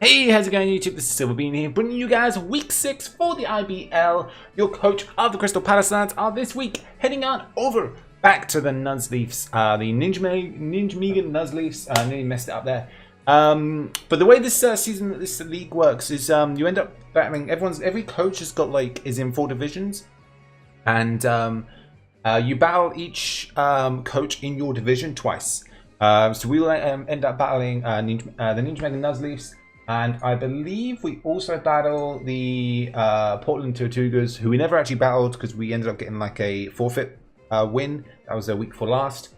Hey, how's it going YouTube? This is SilverBeanie here, bringing you guys week 6 for the IBL. Your coach of the Crystal Palossands are this week heading on over back to the Nuzleafs, the Nijmegen Nuzleafs. I nearly messed it up there. But the way this this league works is you end up battling every coach has got is in 4 divisions, and you battle each coach in your division twice. So we will end up battling the Nijmegen Nuzleafs. And I believe we also battle the Portland Tirtougas, who we never actually battled because we ended up getting like a forfeit win. That was a week before last.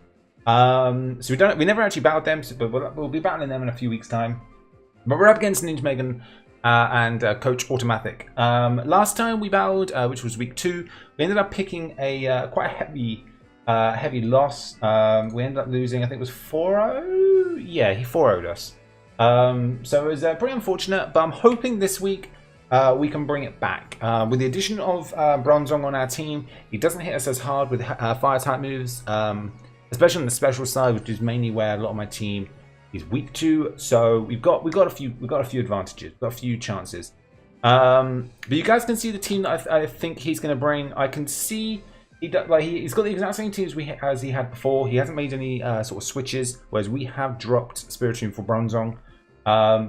So we never actually battled them, but we'll be battling them in a few weeks' time. But we're up against Nijmegen and Coach AutoMatthic. Last time we battled, which was week 2, we ended up picking a quite a heavy loss. We ended up losing, I think it was 4-0. Yeah, he 4-0'd us. So it was pretty unfortunate, but I'm hoping this week we can bring it back. With the addition of Bronzong on our team, he doesn't hit us as hard with fire type moves, especially on the special side, which is mainly where a lot of my team is weak to. So we've got a few advantages, got a few chances. But you guys can see the team that I think he's going to bring. I can see he's got the exact same teams as he had before. He hasn't made any sort of switches, whereas we have dropped Spiritomb for Bronzong.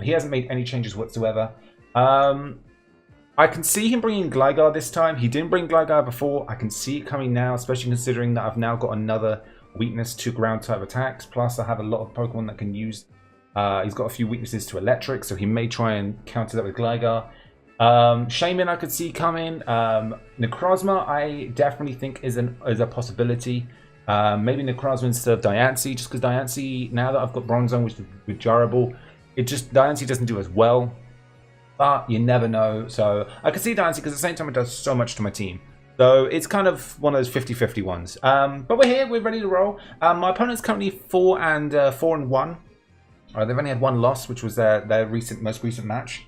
He hasn't made any changes whatsoever. I can see him bringing Gligar this time. He didn't bring Gligar before. I can see it coming now, especially considering that I've now got another weakness to ground type attacks. Plus, I have a lot of Pokemon that can use. He's got a few weaknesses to electric, so he may try and counter that with Gligar. Shaman I could see coming. Necrozma I definitely think is a possibility. Maybe Necrozma instead of Diancie, just because Diancie, now that I've got Bronzong, which is with durable, Diancie doesn't do as well, but you never know. So I can see Diancie because at the same time it does so much to my team. So it's kind of one of those 50-50 ones. But we're here, we're ready to roll. My opponent's currently 4-1. They've only had 1 loss, which was their most recent match.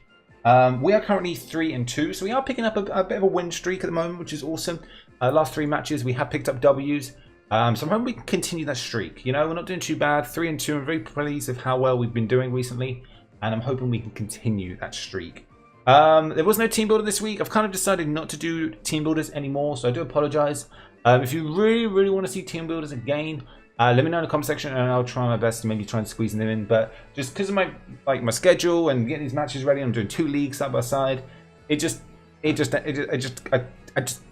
We are currently 3-2, so we are picking up a bit of a win streak at the moment, which is awesome. Last 3 matches we have picked up W's. So I'm hoping we can continue that streak. You know, we're not doing too bad. 3-2. I'm very pleased with how well we've been doing recently, and I'm hoping we can continue that streak. There was no team builder this week. I've kind of decided not to do team builders anymore, so I do apologize. If you really want to see team builders again, let me know in the comment section, and I'll try my best to maybe try and squeeze them in. But just because of my schedule and getting these matches ready, I'm doing 2 leagues side by side. I just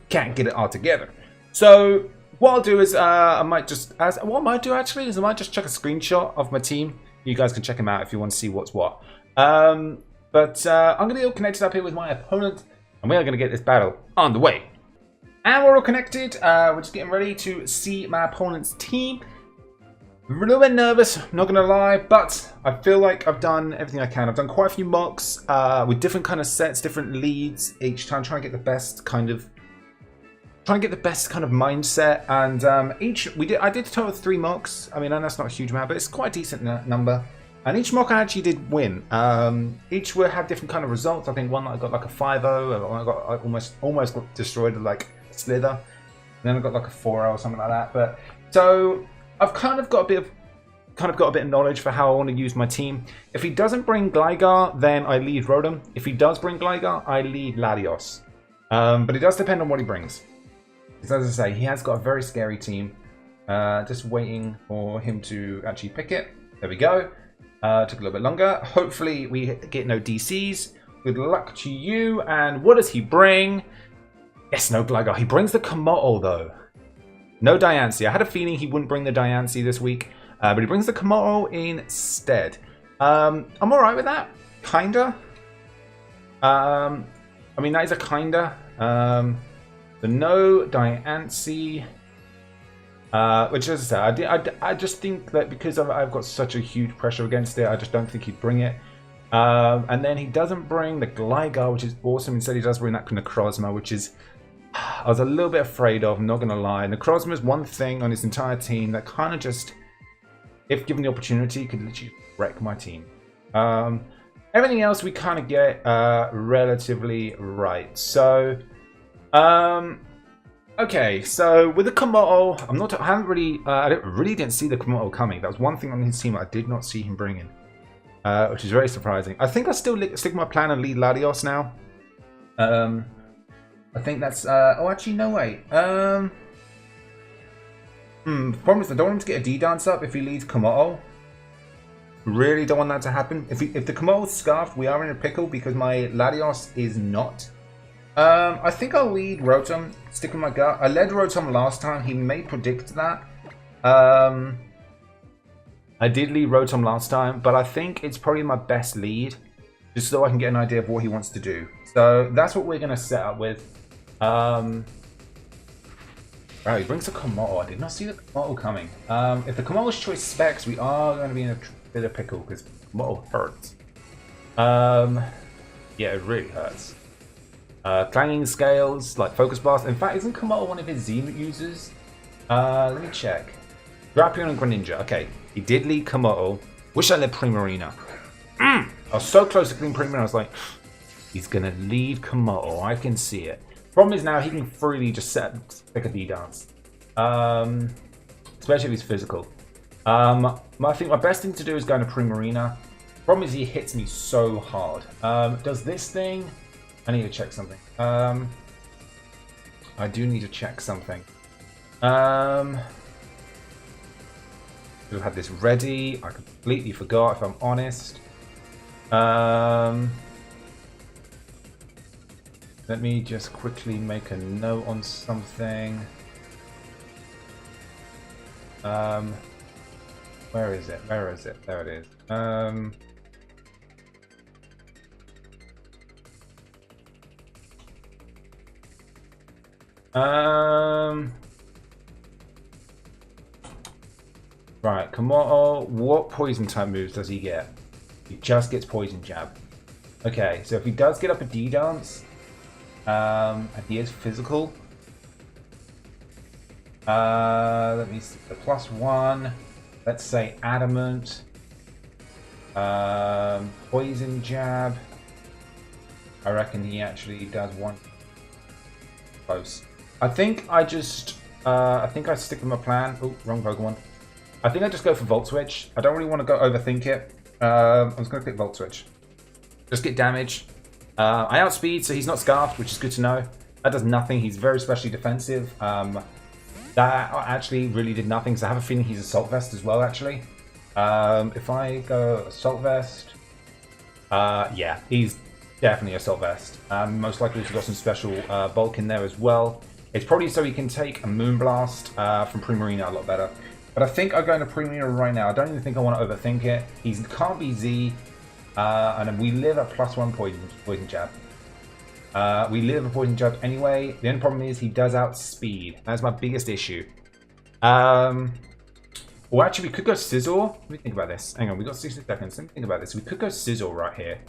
can't get it all together. So what I'll do is I might just check a screenshot of my team. You guys can check them out if you want to see what's what. But I'm going to be all connected up here with my opponent, and we are going to get this battle on the way. And we're all connected. We're just getting ready to see my opponent's team. I'm a little bit nervous, not going to lie, but I feel like I've done everything I can. I've done quite a few mocks with different kind of sets, different leads each time, trying to get the best kind of mindset. And I did a total of 3 mocks. I mean, I know that's not a huge amount, but it's quite a decent number. And each mock I actually did win. Each will have different kind of results. I think one I got like a 5-0, one I almost got destroyed with like Slither. And then I got like a 4-0 or something like that. But so I've kind of got a bit of knowledge for how I want to use my team. If he doesn't bring Gligar, then I lead Rhode. If he does bring Gligar, I lead Latios. But it does depend on what he brings. Because as I say, he has got a very scary team. Just waiting for him to actually pick it. There we go. Took a little bit longer. Hopefully we get no DCs. Good luck to you. And what does he bring? Yes, no Gligar. He brings the Komodo though. No Diancie. I had a feeling he wouldn't bring the Diancie this week. But he brings the Komodo instead. I'm alright with that. Kinda. I mean, that is a kinda. The no Diancie. Which, as I say, I just think that because I've got such a huge pressure against it, I just don't think he'd bring it. And then he doesn't bring the Gligar, which is awesome. Instead, he does bring that Necrozma, which is I was a little bit afraid of, I'm not going to lie. Necrozma is one thing on his entire team that kind of just, if given the opportunity, could literally wreck my team. Everything else we kind of get relatively right. So, okay, so with the Komodo, I really didn't see the Komodo coming. That was one thing on his team that I did not see him bringing. which is very surprising. I think I still stick with my plan and lead Latios now. I think that's... oh, actually, no way. Problem is, I don't want him to get a D-Dance up if he leads Komodo. Really don't want that to happen. If the Komodo's scarfed, we are in a pickle because my Latios is not. I think I'll lead Rotom, stick with my gut. I led Rotom last time. He may predict that. I did lead Rotom last time, but I think it's probably my best lead, just so I can get an idea of what he wants to do. So that's what we're going to set up with. Wow, he brings a Komodo. I did not see the Komodo coming. If the Komodo's choice specs, we are going to be in a bit of pickle because Komodo hurts. Yeah, it really hurts. Clanging Scales, like Focus Blast. In fact, isn't Komodo one of his Z users? Let me check. Drapion and Greninja. Okay, he did lead Komodo. Wish I led Primarina. I was so close to clean Primarina. I was like, he's going to lead Komodo. I can see it. Problem is now he can freely just pick a D-Dance. Especially if he's physical. I think my best thing to do is go into Primarina. Problem is he hits me so hard. Does this thing... I need to check something. I do need to check something. We've had this ready. I completely forgot, if I'm honest. Let me just quickly make a note on something. Where is it? Where is it? There it is. Right, Komodo, what poison type moves does he get? He just gets Poison Jab. Okay, so if he does get up a D-Dance, and he is physical, let me see, the +1, let's say Adamant, Poison Jab, I reckon he actually does one close. I think I just, I think I stick with my plan. Oh, wrong Pokemon. I think I just go for Volt Switch. I don't really want to go overthink it. I'm just going to click Volt Switch. Just get damage. I outspeed, so he's not Scarfed, which is good to know. That does nothing. He's very specially defensive. That actually really did nothing, so I have a feeling he's Assault Vest as well, actually. If I go Assault Vest... yeah, he's definitely Assault Vest. Most likely he's got some special bulk in there as well. It's probably so he can take a Moonblast from Primarina a lot better. But I think I'm going to Primarina right now. I don't even think I want to overthink it. He can't be Z. And we live at +1 poison jab. We live a Poison Jab anyway. The only problem is he does outspeed. That's my biggest issue. Well, actually, we could go Sizzle. Let me think about this. Hang on, we got 60 seconds. Let me think about this. We could go Sizzle right here.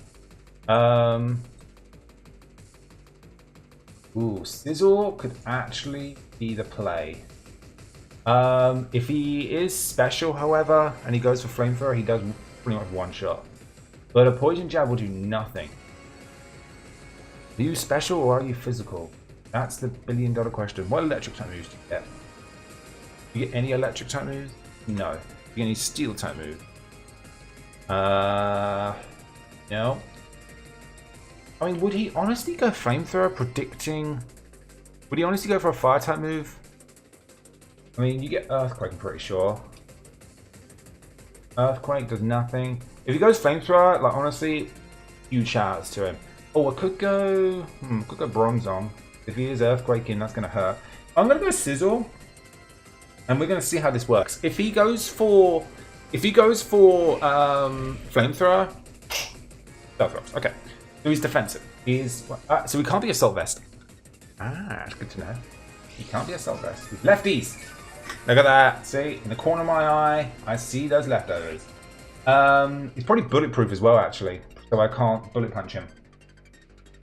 Ooh, Sizzle could actually be the play. If he is special, however, and he goes for Flamethrower, he does pretty much one shot. But a Poison Jab will do nothing. Are you special or are you physical? That's the billion-dollar question. What electric type moves do you get? Do you get any electric type moves? No. Do you get any steel type moves? No. I mean, would he honestly go Flamethrower predicting... Would he honestly go for a fire type move? I mean, you get Earthquake, I'm pretty sure. Earthquake does nothing. If he goes Flamethrower, like, honestly, huge shout-outs to him. Oh, I could go... could go Bronzong. If he is Earthquaking, that's going to hurt. I'm going to go Sizzle. And we're going to see how this works. If he goes for... Flamethrower... Stealth okay. So he's defensive. He's... so he can't be Assault Vest. Ah, that's good to know. He can't be Assault Vest. He's lefties. Look at that. See? In the corner of my eye, I see those leftovers. He's probably bulletproof as well, actually. So I can't bullet punch him.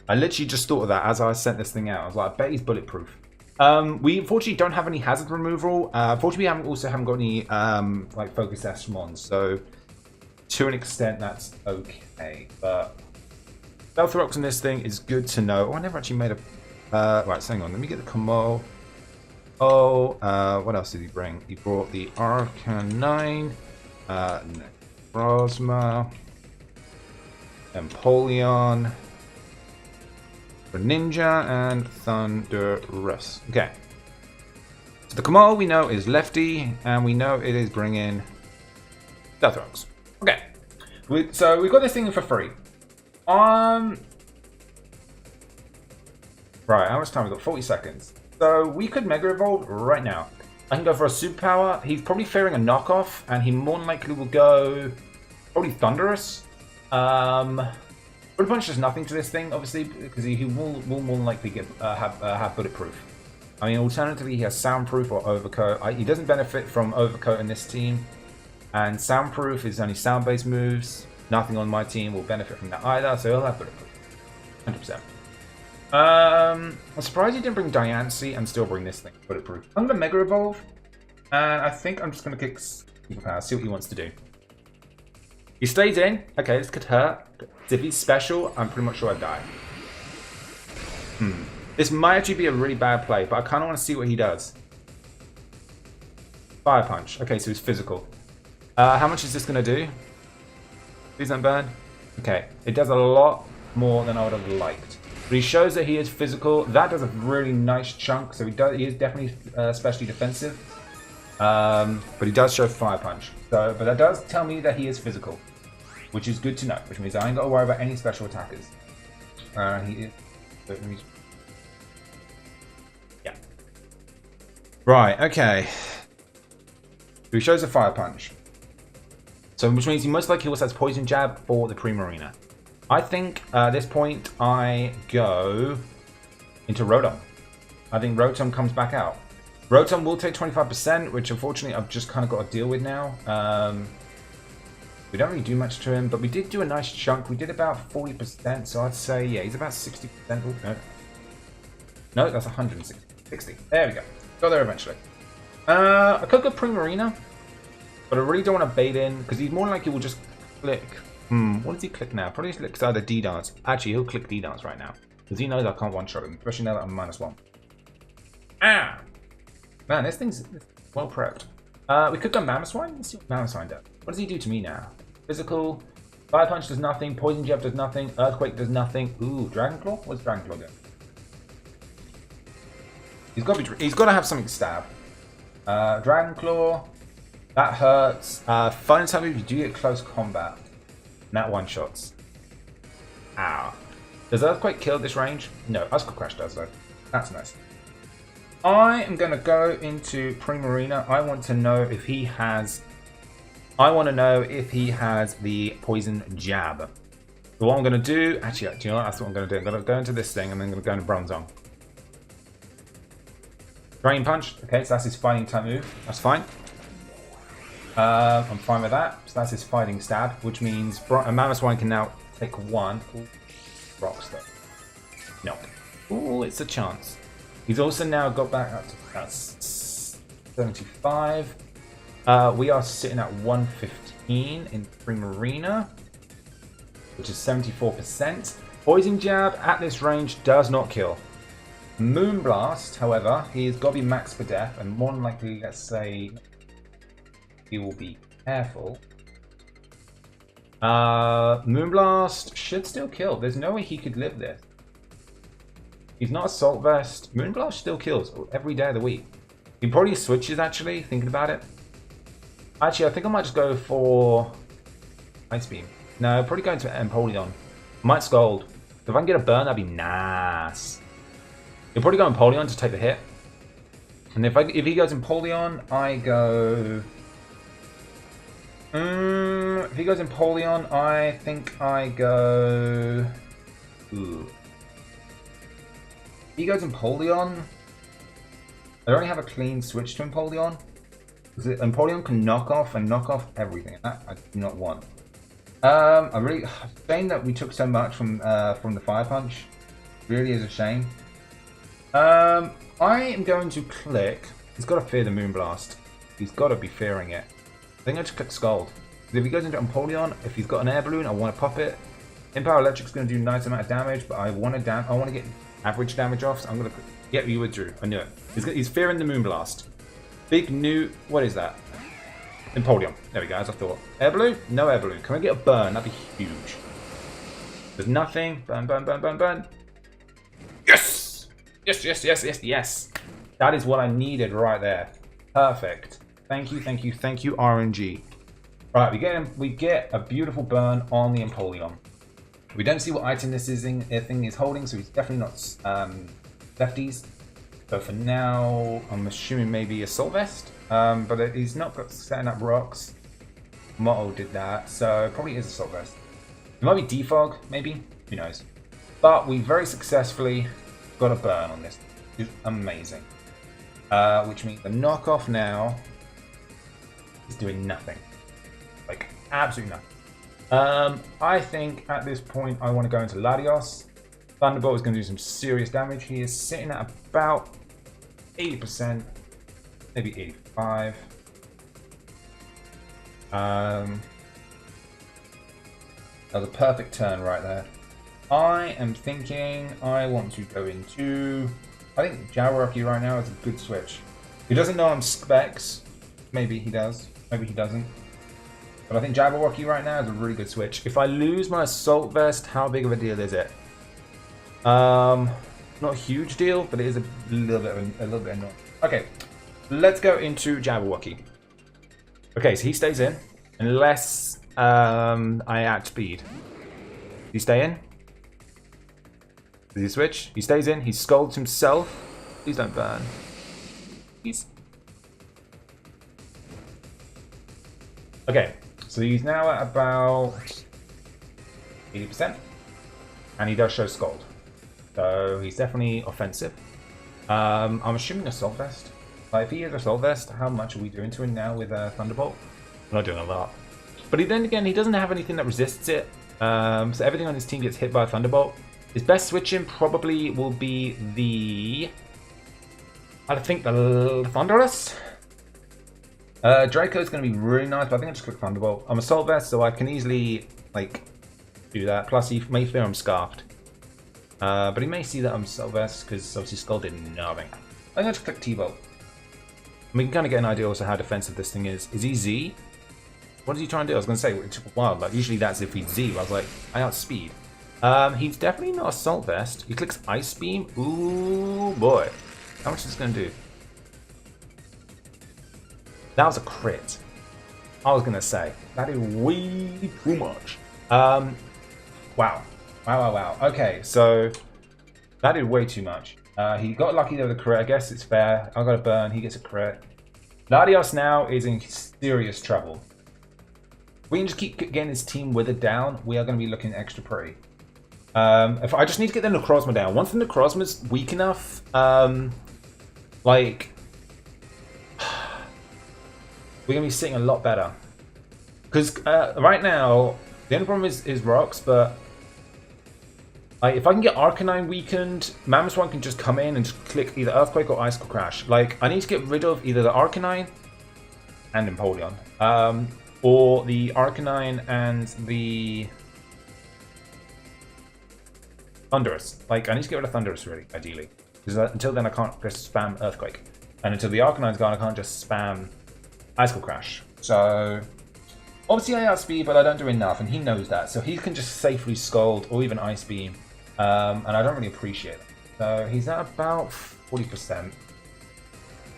I literally just thought of that as I sent this thing out. I was like, I bet he's bulletproof. We unfortunately don't have any hazard removal. Unfortunately, we also haven't got any like Focus Eshmons. So to an extent, that's okay. But Stealth Rocks in this thing is good to know. Oh, I never actually made a... right, so hang on. Let me get the Komo. Oh, what else did he bring? He brought the Arcanine. Rosma. Empoleon, Ninja, and Thunderous. Okay. So the Kamal we know is Lefty, and we know it is bringing Tirtougas. Okay. So we've got this thing for free. Right, how much time we got? 40 seconds. So we could Mega Evolve right now. I can go for a Superpower. He's probably fearing a knockoff, and he more than likely will go probably Thunderous. Bullet Punch does nothing to this thing, obviously, because he will more than likely get have Bulletproof. I mean, alternatively, he has Soundproof or Overcoat. He doesn't benefit from Overcoat in this team, and Soundproof is only sound-based moves. Nothing on my team will benefit from that either, so he'll have Bulletproof. 100%. I'm surprised he didn't bring Diancie and still bring this thing, Bulletproof. I'm going to Mega Evolve, and I think I'm just going to kick Superpower, see what he wants to do. He stays in. Okay, this could hurt. If he's special, I'm pretty much sure I die. This might actually be a really bad play, but I kind of want to see what he does. Fire Punch. Okay, so he's physical. How much is this going to do? Please don't burn. Okay, it does a lot more than I would have liked. But he shows that he is physical. That does a really nice chunk, so he is definitely especially defensive. But he does show Fire Punch. So, but that does tell me that he is physical, which is good to know. Which means I ain't got to worry about any special attackers. He is. Yeah. Right. Okay. So he shows a Fire Punch. So which means he most likely also has Poison Jab for the Primarina. I think at this point I go into Rhode. I think Rotom comes back out. Rotom will take 25%, which unfortunately I've just kind of got to deal with now. We don't really do much to him, but we did do a nice chunk. We did about 40%, so I'd say, yeah, he's about 60%. Oh, no, that's 160. 60. There we go. Got there eventually. I could go Primarina, but I really don't want to bait in, because he's more likely will just click. What does he click now? Probably clicks either D-Nites. Actually, he'll click D-Nites right now, because he knows I can't one-shot him, especially now that I'm -1. Ah! Man, this thing's well prepped. We could go Mamoswine. Let's see what Mamoswine does. What does he do to me now? Physical. Fire Punch does nothing. Poison Jab does nothing. Earthquake does nothing. Ooh, Dragon Claw? What's Dragon Claw doing? He's got to have something to stab. Dragon Claw. That hurts. Fire type if you do get close combat. And that one-shots. Ow. Does Earthquake kill at this range? No, Ice Crash does though. That's nice. I am going to go into Primarina. I want to know if he has the Poison Jab. So what I'm going to do, actually, do you know what? That's what I'm going to do. I'm going to go into this thing and then I'm going to go into Bronzong. Drain Punch. Okay, so that's his fighting type move. That's fine. I'm fine with that. So that's his fighting stab, which means Mamoswine can now take one. Ooh, rocks though. No. Ooh, it's a chance. He's also now got back up to about 75. We are sitting at 115 in Primarina, which is 74%. Poison Jab at this range does not kill. Moonblast, however, he's got to be max for death, and more than likely, let's say, he will be careful. Moonblast should still kill. There's no way he could live this. He's not Assault Vest. Moonblast still kills every day of the week. He probably switches, actually, thinking about it. Actually, I think I might just go for Ice Beam. No, probably going to Empoleon. Might Scold. If I can get a burn, that'd be nice. You'll probably go Empoleon to take the hit. And if he goes Empoleon, I go... if he goes Empoleon, I think I go... Ooh. If he goes Empoleon, I don't have a clean switch to Empoleon. Because Empoleon can knock off everything. That I do not want. I really shame that we took so much from the Fire Punch. Really is a shame. I am going to click. He's got to fear the Moonblast. He's got to be fearing it. I think I just click Scald. If he goes into Empoleon, if he's got an air balloon, I want to pop it. Empower Electric's going to do a nice amount of damage, but I want to get average damage off. So I'm going to get you withdrew. I knew it. He's fearing the Moonblast. Big new. What is that? Empoleon. There we go. As I thought. Air balloon? No air balloon. Can we get a burn? That'd be huge. There's nothing. Burn, burn, burn, burn, burn. Yes! Yes, yes, yes, yes, yes. That is what I needed right there. Perfect. Thank you, thank you, thank you, RNG. Right, we get a beautiful burn on the Empoleon. We don't see what item this thing is holding, so he's definitely not lefties. So for now, I'm assuming maybe Assault Vest, but he's not got setting up rocks. Motto did that, so probably is Assault Vest. It might be Defog, maybe, who knows. But we very successfully got a burn on this. It's amazing. Which means the knockoff now is doing nothing. Like, absolutely nothing. I think at this point I want to go into Latios. Thunderbolt is going to do some serious damage. He is sitting at about 80%, maybe 85. That was a perfect turn right there. I am thinking I want to go into... I think Jabberwocky right now is a good switch. He doesn't know I'm Specs. Maybe he does. Maybe he doesn't. But I think Jabberwocky right now is a really good switch. If I lose my Assault Vest, how big of a deal is it? Not a huge deal, but it is a little bit annoying. Okay, let's go into Jabberwocky. Okay, so he stays in unless I act speed. Does he stay in? Does he switch? He stays in. He scolds himself. Please don't burn. He's okay. So he's now at about 80%, and he does show Scald. So he's definitely offensive. I'm assuming Assault Vest. Like, if he is Assault Vest, how much are we doing to him now with Thunderbolt? We're not doing a lot. But then again, he doesn't have anything that resists it. So everything on his team gets hit by a Thunderbolt. His best switching probably will be the... I think the Thunderous. Draco's going to be really nice, but I think I'll just click Thunderbolt. I'm Assault Vest, so I can easily, like, do that. Plus, he may fear I'm Scarfed. But he may see that I'm Assault Vest, because obviously Skull did nothing. I'm going to click T-Bolt. We can kind of get an idea also how defensive this thing is. Is he Z? What is he trying to do? I was going to say, it took a while. Like, usually that's if he's Z. But I was like, I outspeed. He's definitely not Assault Vest. He clicks Ice Beam. Ooh, boy. How much is this going to do? That was a crit. I was going to say. That is way too much. Wow. Wow, wow, wow. Okay, so that did way too much. He got lucky there with a crit. I guess it's fair. I got a burn. He gets a crit. Latios now is in serious trouble. We can just keep getting his team withered down. We are going to be looking extra pretty. If I just need to get the Necrozma down. Once the Necrozma's weak enough, like, we're going to be sitting a lot better. Because right now, the only problem is rocks, but like, if I can get Arcanine weakened, Mammoth can just come in and just click either Earthquake or Icicle Crash. Like, I need to get rid of either the Arcanine and Empoleon, or the Arcanine and the Thunderous. Like, I need to get rid of Thunderous, really, ideally. Because until then, I can't just spam Earthquake. And until the Arcanine's gone, I can't just spam Icicle Crash. So, obviously I outspeed, but I don't do enough, and he knows that. So he can just safely Scald or even Ice Beam. And I don't really appreciate it. So he's at about 40%.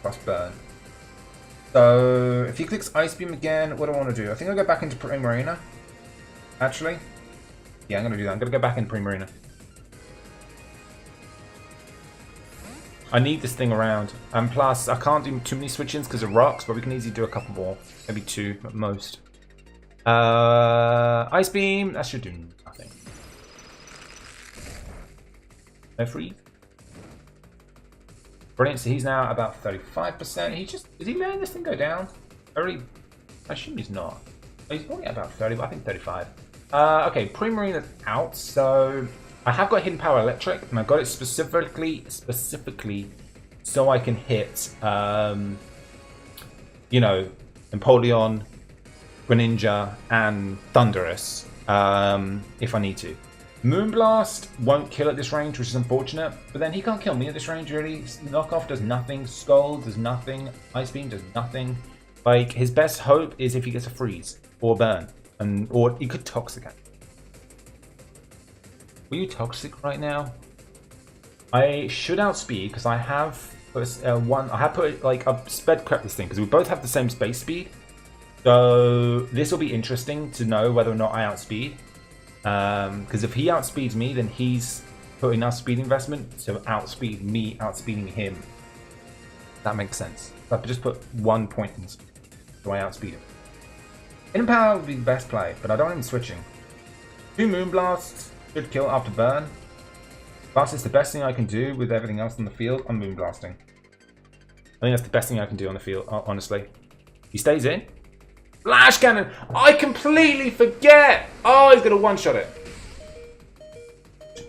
Plus burn. So if he clicks Ice Beam again, what do I want to do? I think I'll go back into Primarina. Actually. Yeah, I'm going to do that. I'm going to go back into Primarina. I need this thing around. And plus, I can't do too many switch-ins because of rocks, but we can easily do a couple more. Maybe two at most. Ice Beam. That should do nothing. No freeze. Brilliant. So he's now about 35%. Is he letting this thing go down? I assume he's not. He's probably at about 30, but I think 35. Okay, Primarina's out. So I have got Hidden Power Electric, and I've got it specifically so I can hit, you know, Empoleon, Greninja, and Thunderous if I need to. Moonblast won't kill at this range, which is unfortunate, but then he can't kill me at this range, really. Knockoff does nothing, Scald does nothing, Ice Beam does nothing. Like, his best hope is if he gets a freeze or burn, or he could Toxicate. Are you toxic right now? I should outspeed because I have put I have put like I've sped crept this thing because we both have the same space speed. So this will be interesting to know whether or not I outspeed. Because if he outspeeds me, then he's put enough speed investment to outspeed me, outspeeding him. That makes sense. So I could just put 1 point in speed. So I outspeed him. In power would be the best play, but I don't want him switching. 2 Moonblasts should kill after burn. Blast is the best thing I can do with everything else on the field. I'm Moonblasting. I think that's the best thing I can do on the field, honestly. He stays in. Flash Cannon! I completely forget! Oh, he's going to one-shot it.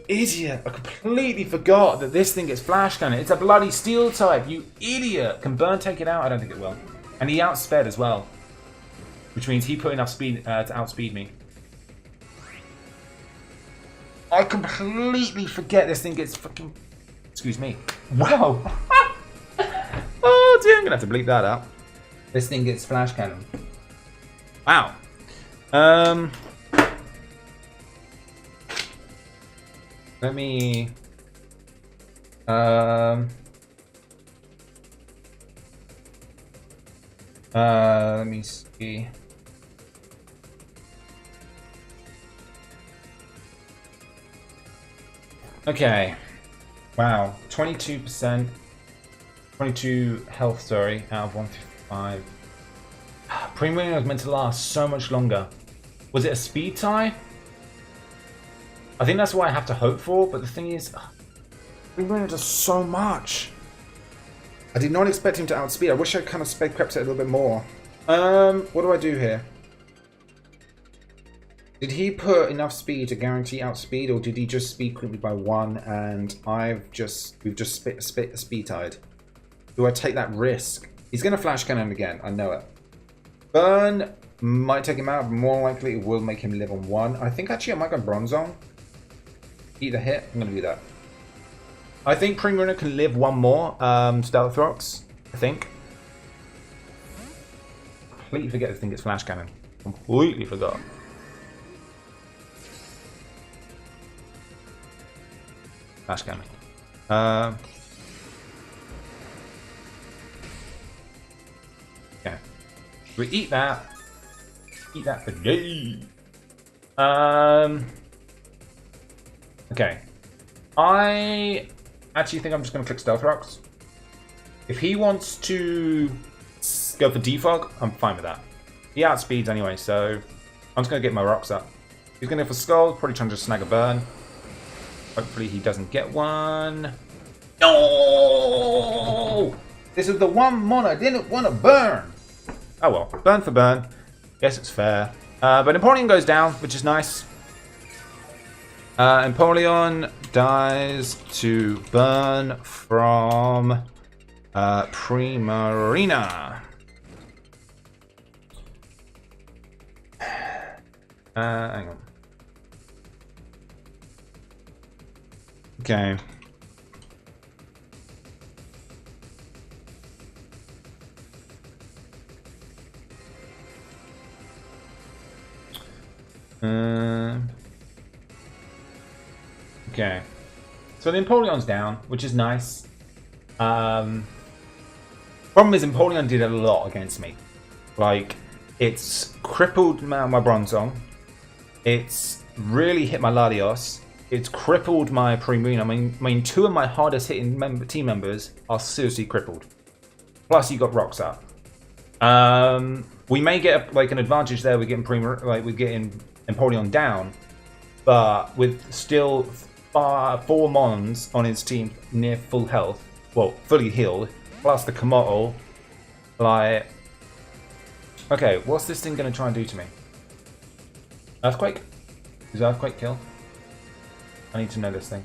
Idiot. I completely forgot that this thing gets Flash Cannon. It's a bloody steel type, you idiot. Can burn take it out? I don't think it will. And he outsped as well. Which means he put enough speed to outspeed me. I completely forget this thing gets fucking... Excuse me. Wow. Oh dear, I'm going to have to bleep that out. This thing gets Flash Cannon. Wow. Let me... let me see. Okay. Wow. 22%. 22 health, sorry, out of 155. Premium was meant to last so much longer. Was it a speed tie? I think that's what I have to hope for, but the thing is, Premium does so much. I did not expect him to outspeed. I wish I kind of sped crept it a little bit more. What do I do here? Did he put enough speed to guarantee outspeed, or did he just speed quickly by 1 and we've just speed tied? Do I take that risk? He's going to Flash Cannon again, I know it. Burn might take him out, but more likely it will make him live on 1. I think actually I might go Bronze on. Eat the hit, I'm going to do that. I think Primrunner can live 1 more Stealth Rocks, I think. Completely forget this thing gets Flash Cannon. Completely forgot. Flash Cannon. Okay. We eat that. Eat that for day. Okay. I actually think I'm just going to click Stealth Rocks. If he wants to go for Defog, I'm fine with that. He outspeeds anyway, so I'm just going to get my rocks up. He's going to go for Skull, probably trying to just snag a burn. Hopefully he doesn't get one. No! This is the one mon I didn't want to burn. Oh well, burn for burn. Guess it's fair. But Empoleon goes down, which is nice. Empoleon dies to burn from Primarina. Hang on. Okay. Okay. So the Empoleon's down, which is nice. Problem is Empoleon did a lot against me. Like, it's crippled my Bronzong. It's really hit my Latios. It's crippled my Primarina. I mean, 2 of my hardest hitting team members are seriously crippled. Plus, you got rocks up. We may get like an advantage there. We're getting we're getting Empoleon down, but with still 4 mons on his team near full health, well, fully healed, plus the Komodo. Like, okay, what's this thing gonna try and do to me? Earthquake? Is Earthquake kill? I need to know this thing.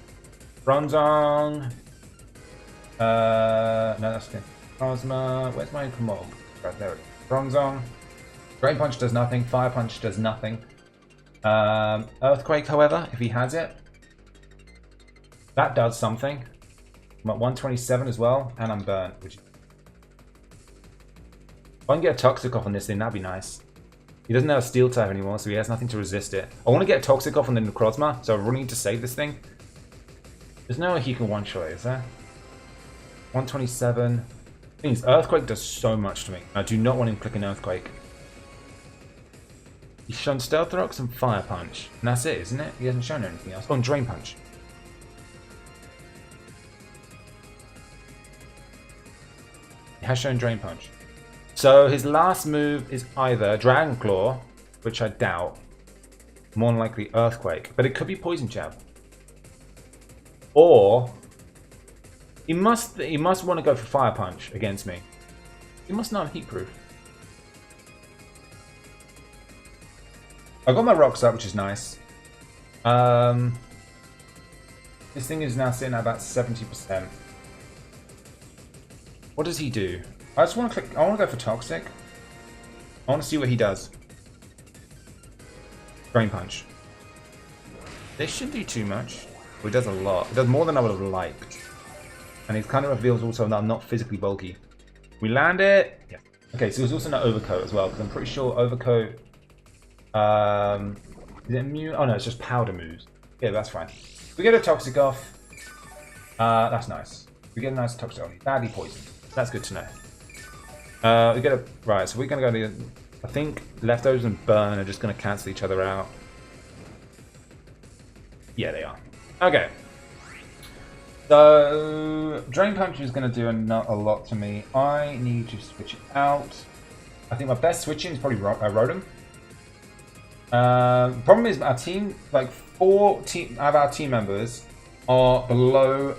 Bronzong. No, that's good. Plasma. Where's my Komodo? Right, there it is. Bronzong. Drain Punch does nothing. Fire Punch does nothing. Earthquake, however, if he has it, that does something. I'm at 127 as well, and I'm burnt. Which... If I can get a Toxic off on this thing, that'd be nice. He doesn't have a steel type anymore, so he has nothing to resist it. I want to get a Toxic off on the Necrozma, so I really need to save this thing. There's no way he can one-shot it, is there? 127. Things Earthquake does so much to me. I do not want him clicking Earthquake. He's shown Stealth Rocks and Fire Punch. And that's it, isn't it? He hasn't shown anything else. Oh, and Drain Punch. He has shown Drain Punch. So his last move is either Dragon Claw, which I doubt. More than likely Earthquake. But it could be Poison Jab. Or he must want to go for Fire Punch against me. He must not have Heat Proof. I got my rocks up, which is nice. This thing is now sitting at about 70%. What does he do? I just want to click. I want to go for Toxic. I want to see what he does. Drain Punch. This shouldn't do too much. Well, it does a lot. It does more than I would have liked. And it kind of reveals also that I'm not physically bulky. We land it. Yeah. Okay, so there's also no Overcoat as well, because I'm pretty sure Overcoat. Is it immune? Oh no, it's just powder moves. Yeah, that's fine. We get a Toxic off. That's nice. We get a nice Toxic off. Badly poisoned. That's good to know. We get a right. So we're gonna go to. I think Leftovers and Burn are just gonna cancel each other out. Yeah, they are. Okay. So Drain Punch is gonna do a lot to me. I need to switch it out. I think my best switching is probably Rhode. Problem is our team, like 4 of our team members are below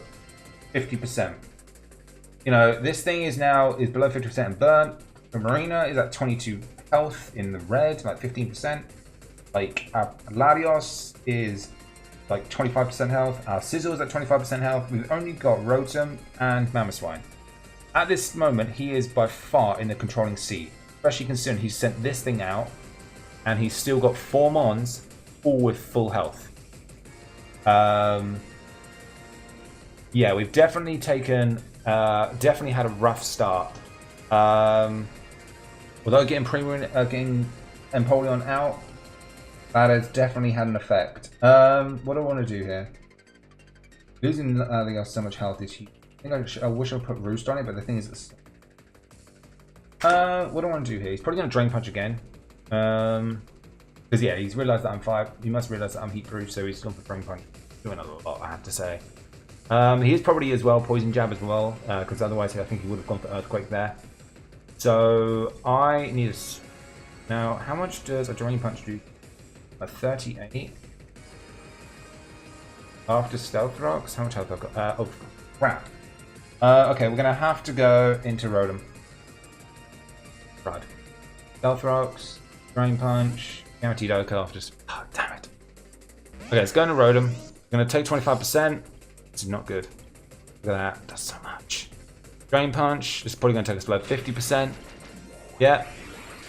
50%. You know, this thing is below 50% in Burn. The Marina is at 22 health in the red, like 15%. Like Larios is like 25% health. Our Sizzle is at 25% health. We've only got Rotom and Mamoswine. At this moment, he is by far in the controlling seat. Especially considering he's sent this thing out and he's still got 4 Mons, all with full health. Yeah, we've definitely definitely had a rough start. Although getting Empoleon out, that has definitely had an effect. What do I want to do here? Losing Larios so much health is huge. I wish I put Roost on it, but the thing is, what do I want to do here? He's probably going to Drain Punch again. Because yeah, he's realised that I'm 5. He must realise that I'm heat proof, so he's gone for Drain Punch. Doing a lot, I have to say. He is probably as well Poison Jab as well, because otherwise I think he would have gone for Earthquake there. So I need a. Now, how much does a Drain Punch do? A 38. After Stealth Rocks, how much health I've got? Oh crap. Okay, we're gonna have to go into Rotom. Right. Stealth Rocks, Drain Punch, guaranteed Oka after. Oh, damn it. Okay, let's go into Rotom. I'm gonna take 25%. This is not good. Look at that. Does so much. Drain Punch. This is probably gonna take us below 50%. Yeah.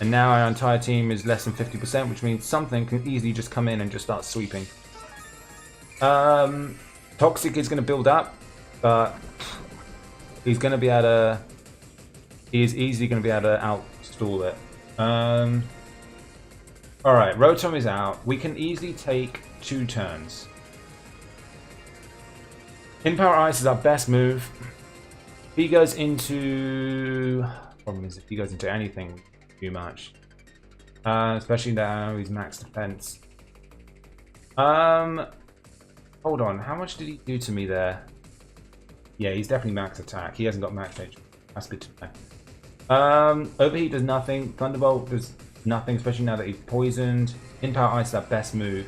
And now our entire team is less than 50%, which means something can easily just come in and just start sweeping. Toxic is gonna build up, but he's gonna be able to. He is easily gonna be able to outstall it. Alright, Rotom is out. We can easily take 2 turns. In Power Ice is our best move. If he goes into... Problem is if he goes into anything too much. Especially now he's max defense. Hold on, how much did he do to me there? Yeah, he's definitely max attack. He hasn't got max HP. That's good to know. Overheat does nothing. Thunderbolt does nothing, especially now that he's poisoned. In Power Ice is our best move.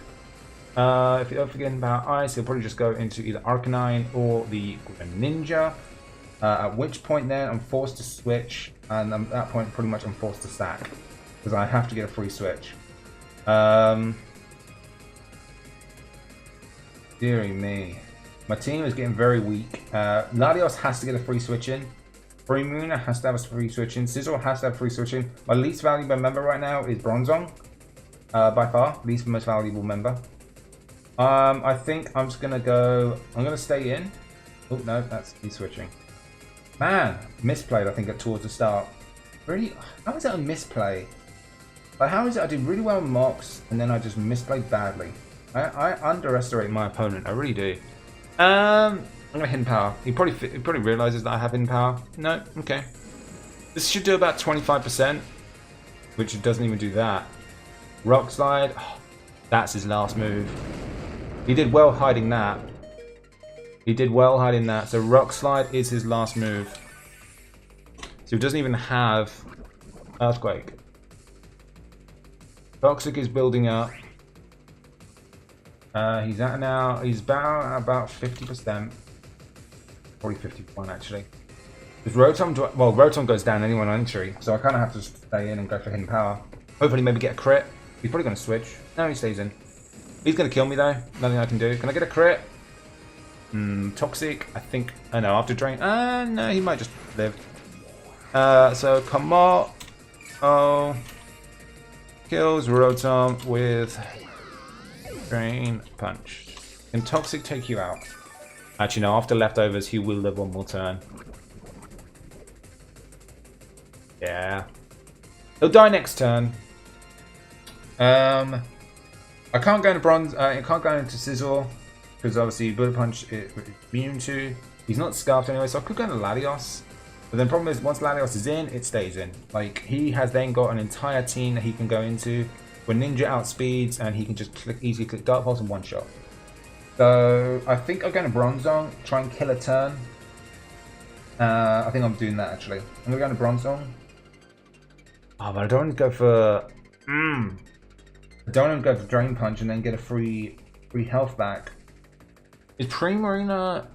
If you don't forget about Ice, he'll probably just go into either Arcanine or the Ninja. At which point then I'm forced to switch, and at that point pretty much I'm forced to sack. Because I have to get a free switch. Deary me. My team is getting very weak. Larios has to get a free switch in. Freemoona has to have a free switch in. Sizzle has to have a free switch in. My least valuable member right now is Bronzong. By far, least most valuable member. I think I'm just gonna go. I'm gonna stay in. Oh no, that's he's switching. Man, misplayed. I think towards the start. Really? How is that a misplay? Like, how is it I did really well in mocks and then I just misplayed badly? I underestimate my opponent. I really do. I'm gonna hidden power. He probably realizes that I have hidden power. No, okay. This should do about 25%, which it doesn't even do that. Rock slide. Oh, that's his last move. He did well hiding that. He did well hiding that. So rock slide is his last move. So he doesn't even have earthquake. Toxic is building up. He's at now. He's about 50%. Probably 51 actually. Because Rotom goes down anyway on entry, so I kind of have to stay in and go for hidden power. Hopefully, maybe get a crit. He's probably going to switch. No, he stays in. He's going to kill me though. Nothing I can do. Can I get a crit? Toxic. I think. Oh no, after drain. No, he might just live. So come on. Oh. Kills Rotom with Drain Punch. Can Toxic take you out? Actually, no. After leftovers, he will live one more turn. Yeah. He'll die next turn. I can't go into bronze. I can't go into Sizzle because obviously Bullet Punch is immune to. He's not scarfed anyway, so I could go into Latios. But then the problem is once Latios is in, it stays in. Like he has then got an entire team that he can go into where Ninja outspeeds and he can just easily click Dark Pulse in one shot. So I think I'm going to Bronzong, try and kill a turn. I think I'm doing that actually. I'm going to go into Bronzong. Oh, but I don't want to go for. I don't want to go for Drain Punch and then get a free health back. Is Primarina?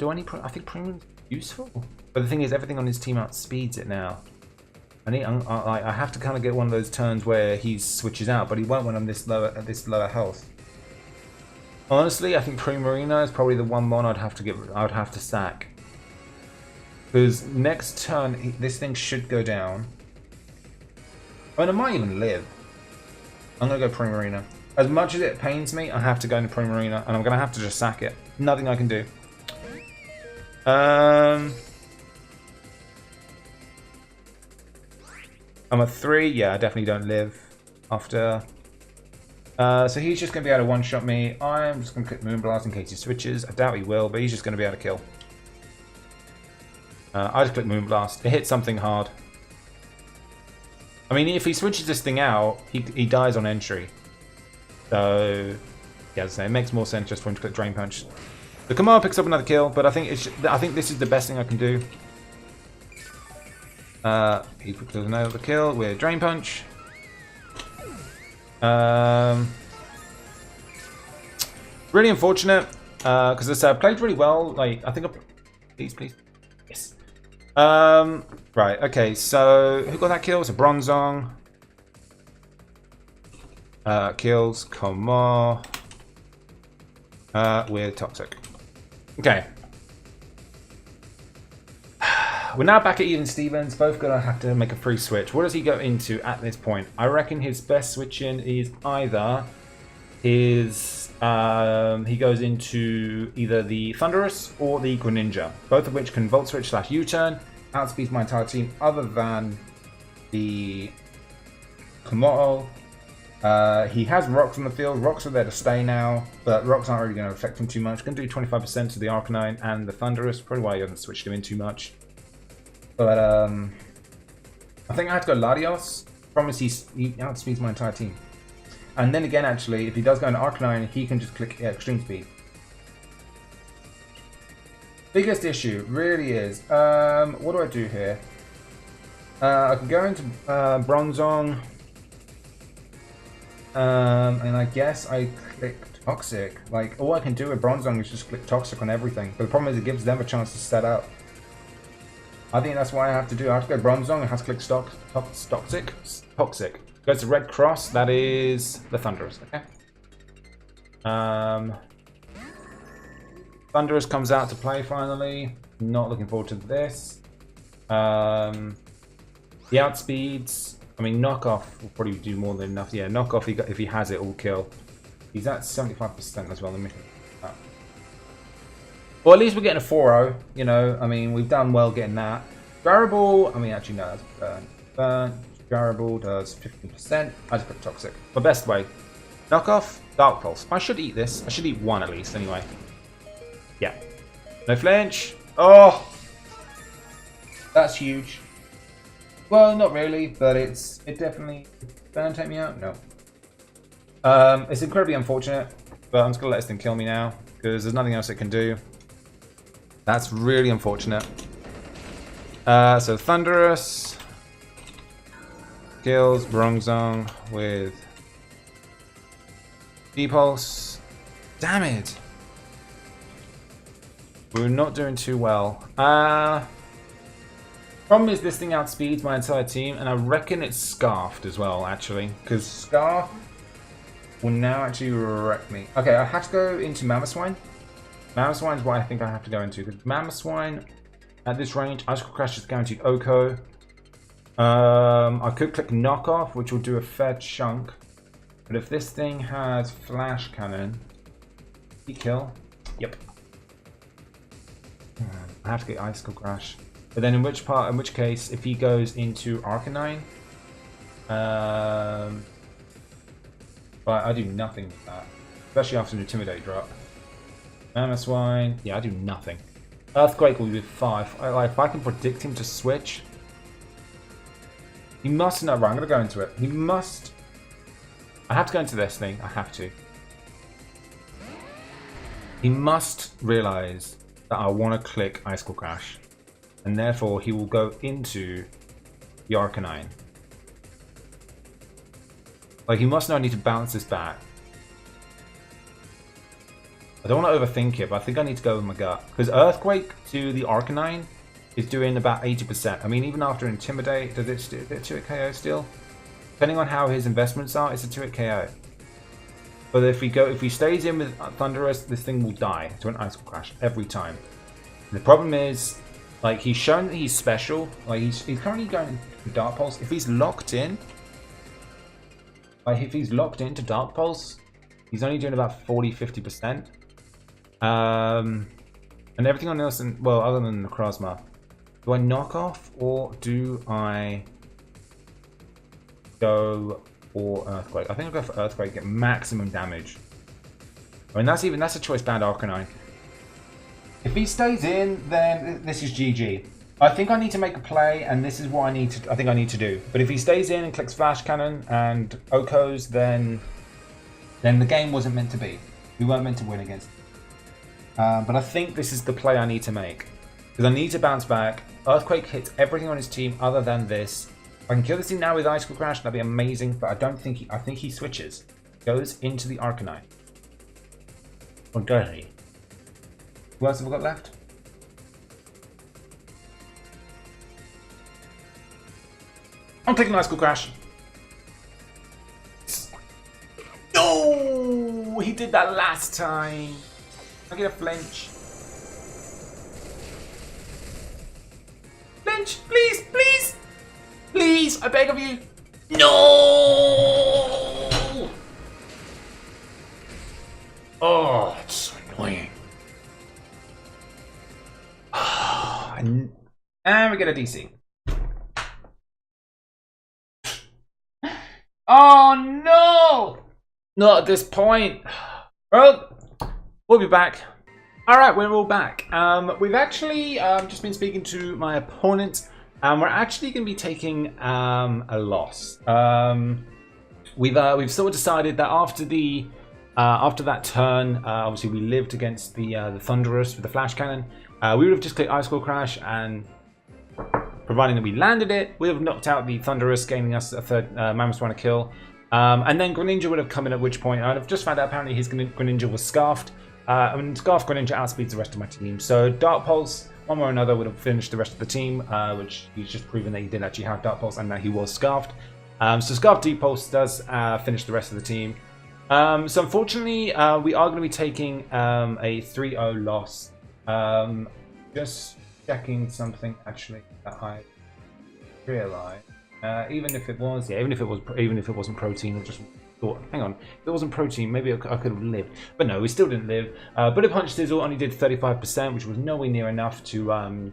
I think Primarina's useful. But the thing is, everything on his team outspeeds it now. I have to kind of get one of those turns where he switches out, but he won't when I'm this lower health. Honestly, I think Primarina is probably the one mon I'd have to sack. Because next turn, this thing should go down. I mean, it might even live. I'm going to go Primarina. As much as it pains me, I have to go into Primarina, and I'm going to have to just sack it. Nothing I can do. I'm a 3. Yeah, I definitely don't live after. So he's just going to be able to one-shot me. I'm just going to click Moonblast in case he switches. I doubt he will, but he's just going to be able to kill. I just click Moonblast. It hits something hard. I mean, if he switches this thing out, he dies on entry. So, yeah, as I say, it makes more sense just for him to click Drain Punch. The Kamar picks up another kill, but I think this is the best thing I can do. He does another kill with Drain Punch. Really unfortunate, because as I said, I played really well. Like, I think please. Yes. Right, okay, so who got that kill? It's a Bronzong. Kills Kamar with Toxic. Okay. We're now back at even Stevens. Both gonna have to make a free switch. What does he go into at this point? I reckon his best switching is either his he goes into either the Thunderous or the Greninja, both of which can Volt Switch / U-turn, outspeeds my entire team other than the Komodo. He has rocks on the field. Rocks are there to stay now, but rocks aren't really going to affect him too much. Going to do 25% to the Arcanine and the Thunderous. Probably why he hasn't switched him in too much. But I think I have to go Latios. Promise he outspeeds my entire team. And then again, actually, if he does go into Arcanine, he can just click Extreme Speed. Biggest issue really is, what do I do here? I can go into Bronzong. And I guess I click Toxic. Like, all I can do with Bronzong is just click Toxic on everything. But the problem is it gives them a chance to set up. I think that's what I have to do. I have to go Bronzong and have to click Toxic. Goes to Red Cross. That is the Thunderous. Okay. Thunderous comes out to play finally. Not looking forward to this. The outspeeds. I mean, knockoff will probably do more than enough. Yeah, knockoff if he has it, will kill. He's at 75% as well. Well, at least we're getting a 4-0. You know, I mean, we've done well getting that. Variable. I mean, actually, no, that's burn. Garable does 15%. I just put Toxic. The best way. Knock off, Dark Pulse. I should eat this. I should eat one at least, anyway. Yeah. No flinch. Oh! That's huge. Well, not really, but it definitely... Don't take me out? No. It's incredibly unfortunate, but I'm just going to let this thing kill me now, because there's nothing else it can do. That's really unfortunate. So Thunderous kills Bronzong with D-Pulse. Damn it! We're not doing too well. Problem is this thing outspeeds my entire team, and I reckon it's Scarfed as well, actually, because Scarf will now actually wreck me. Okay, I have to go into Mamoswine. Mamoswine is what I think I have to go into, because Mamoswine at this range, Icicle Crash is guaranteed Oko. I could click Knockoff, which will do a fair chunk, but if this thing has Flash Cannon, he kill. Yep. I have to get Icicle Crash. But then in which case, if he goes into Arcanine, but I do nothing with that, especially after an Intimidate drop. Mamoswine, yeah, I do nothing. Earthquake will be with 5. If I can predict him to switch, he must know. Right, I'm gonna go into it. He must. I have to go into this thing. I have to. He must realize that I want to click Icicle Crash. And therefore, he will go into the Arcanine. Like, he must know I need to bounce this back. I don't want to overthink it, but I think I need to go with my gut. Because Earthquake to the Arcanine is doing about 80%. I mean, even after Intimidate, does it 2-hit KO still? Depending on how his investments are, it's a 2-hit KO. But if he stays in with Thunderous, this thing will die to an Icicle Crash every time. And the problem is, like, he's shown that he's special. Like, he's currently going to Dark Pulse. If he's locked in, like, if he's locked into Dark Pulse, he's only doing about 40-50%. And everything on else, well, other than the Necrozma, do I knock off or do I go for Earthquake? I think I'll go for Earthquake, get maximum damage. I mean, that's a choice band Arcanine. If he stays in, then this is GG. I think I need to make a play, and this is what I think I need to do. But if he stays in and clicks Flash Cannon and Okos, then the game wasn't meant to be. We weren't meant to win against him. But I think this is the play I need to make. Because I need to bounce back. Earthquake hits everything on his team other than this. If I can kill this team now with Icicle Crash, that'd be amazing. But I don't think I think he switches. Goes into the Arcanine. Or does he? Who else have we got left? I'm taking Icicle Crash. No! He did that last time. I get a flinch. Flinch, please, please! Please, I beg of you. No! Oh, it's so annoying. And we get a DC. Oh no! Not at this point. Well, we'll be back. Alright, we're all back. We've actually just been speaking to my opponent, and we're actually going to be taking a loss. We've sort of decided that after that turn, obviously we lived against the Thunderous with the Flash Cannon. We would have just clicked Icicle Crash, and providing that we landed it, we would have knocked out the Thunderous, gaining us a third Mamoswine kill. And then Greninja would have come in, at which point I'd have just found out apparently his Greninja was Scarfed. And Scarf Greninja outspeeds the rest of my team. So Dark Pulse, one way or another, would have finished the rest of the team, which he's just proven that he did actually have Dark Pulse and that he was Scarfed. So Scarf D-Pulse does finish the rest of the team. So unfortunately, we are going to be taking a 3-0 loss. Just checking something actually that I realized. Even if it wasn't protein, I just thought, hang on, if it wasn't protein, maybe I could have lived. But no, we still didn't live. Bullet Punch Sizzle only did 35%, which was nowhere near enough to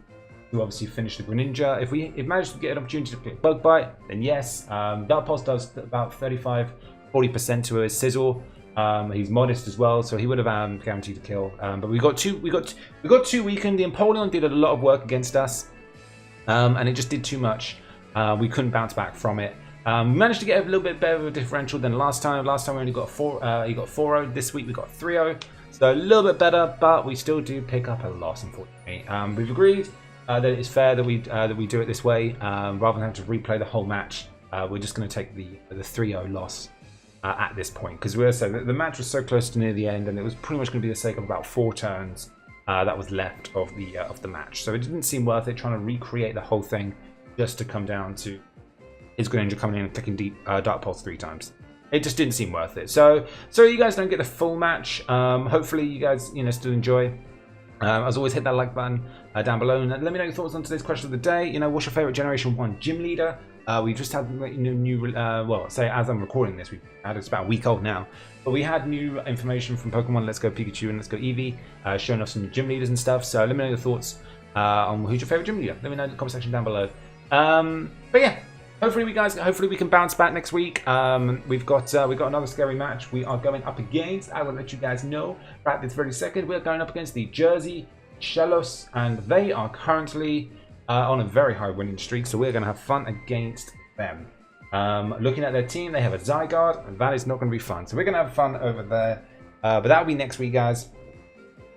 who obviously finished the Greninja. If we managed to get an opportunity to pick Bug Bite, then yes. Dark Pulse does about 35-40% to his Sizzle. He's modest as well, so he would have guaranteed a kill. But we got too weakened. The Empoleon did a lot of work against us, and it just did too much. We couldn't bounce back from it. We managed to get a little bit better of a differential than last time. Last time we only got 4-0. This week we got 3-0. So a little bit better, but we still do pick up a loss, unfortunately. We've agreed that it's fair that we do it this way, rather than having to replay the whole match. We're just going to take the 3-0 loss at this point, because the match was so close to near the end, and it was pretty much going to be the sake of about 4 turns that was left of the match. So it didn't seem worth it trying to recreate the whole thing just to come down to his Greninja coming in and clicking Dark Pulse 3 times. It just didn't seem worth it. So you guys don't get the full match. Hopefully you guys still enjoy. As always, hit that like button down below and let me know your thoughts on today's question of the day. What's your favorite Generation 1 gym leader? We've just had new well, say as I'm recording this, it's about a week old now, but we had new information from Pokemon Let's Go Pikachu and Let's Go Eevee, showing off some new gym leaders and stuff. So let me know your thoughts on who's your favorite gym leader. Let me know in the comment section down below. But yeah, hopefully we can bounce back next week. We've got another scary match. We are going up against, I will let you guys know right this very second, we're going up against the Jersey Shellos, and they are currently on a very high winning streak, so we're going to have fun against them. Looking at their team, they have a Zygarde, and that is not going to be fun. So we're going to have fun over there, but that'll be next week, guys.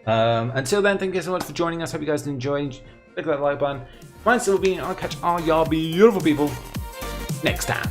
Until then, thank you so much for joining us. Hope you guys enjoyed. Click that like button. My name's SilverBeanie. I'll catch all y'all beautiful people next time.